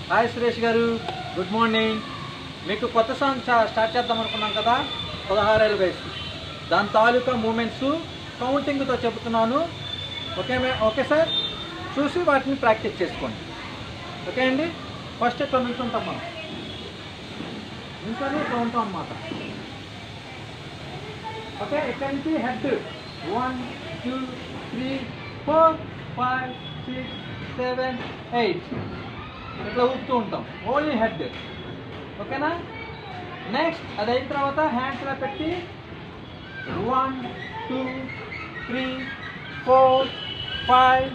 Hi Suresh గారు, good morning. మీకు కొత్త సాంగ్ స్టార్ట్ చేద్దాం అనుకున్నాం కదా, 16 ఏళ్ళ వయసు. దాని తాలూకా మూమెంట్స్ కౌంటింగ్తో చెబుతున్నాను. ఓకే సార్, చూసి వాటిని ప్రాక్టీస్ చేసుకోండి. ఓకే అండి. ఫస్ట్ ఇట్లా నిల్చుంటాం మనం, ఇంకానే ఇట్లా ఉంటాం అన్నమాట. ఓకే, ఇక్కడ నుంచి హెడ్ 1 2 3 4 5 6 7 8 ఇట్లా ఊపుతూ ఉంటాం, ఓన్లీ హెడ్. ఓకేనా. నెక్స్ట్ అది అయిన తర్వాత హ్యాండ్స్ ఇలా పెట్టి 1 2 3 4 5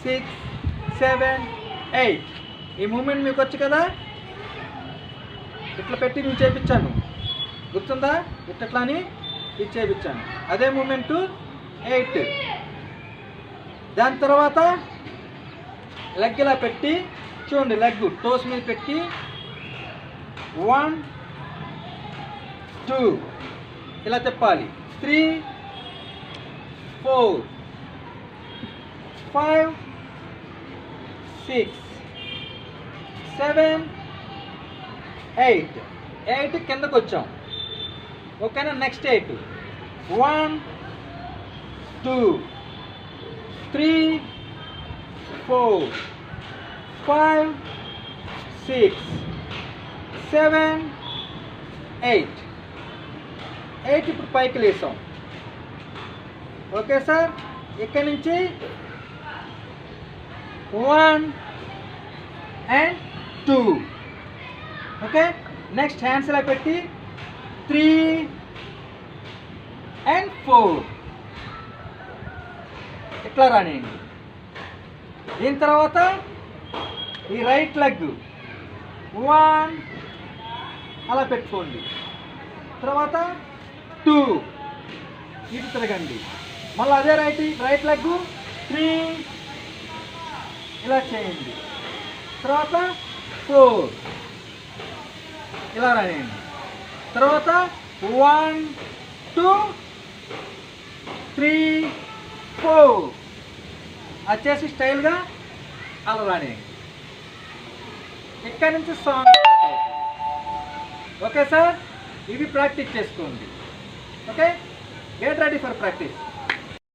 6 7 8 ఈ మూమెంట్ మీకు వచ్చు కదా. ఇట్లా పెట్టి నేను చేయించాను, గుర్తుందా? ఇట్లా అని ఇది చేయించాను, అదే మూమెంటు 8. దాని తర్వాత లెగ్ ఇలా పెట్టి చూడండి, లెగ్ టోస్ మీద పెట్టి 1 2 ఇలా తిప్పాలి. 3 4 5 6 7 8 8 కిందకు వచ్చాం. ఓకేనా. నెక్స్ట్ 8 1 2 3 4 5 6 7 8 ఇప్పుడు పైకి లేసాం. Okay sir. ఇక్కడి నుంచి 1 and 2. ఓకే. నెక్స్ట్ హ్యాండ్స్ ఇలా పెట్టి 3 and 4 ఇట్లా రానియండి. దీని తర్వాత ఈ రైట్ లెగ్ 1 అలా పెట్టుకోండి. తర్వాత 2 ఇటు తిరగండి. మళ్ళీ అదే రైట్ లెగ్ 3 ఇలా చేయండి. తర్వాత 4 ఇలా రాయండి. తర్వాత 1 2 3 4 వచ్చేసి స్టైల్గా అలా రానియండి. ఇక్కడి నుంచి సాంగ్. ఓకే సార్, ఇవి ప్రాక్టీస్ చేసుకోండి. Okay, get ready for practice.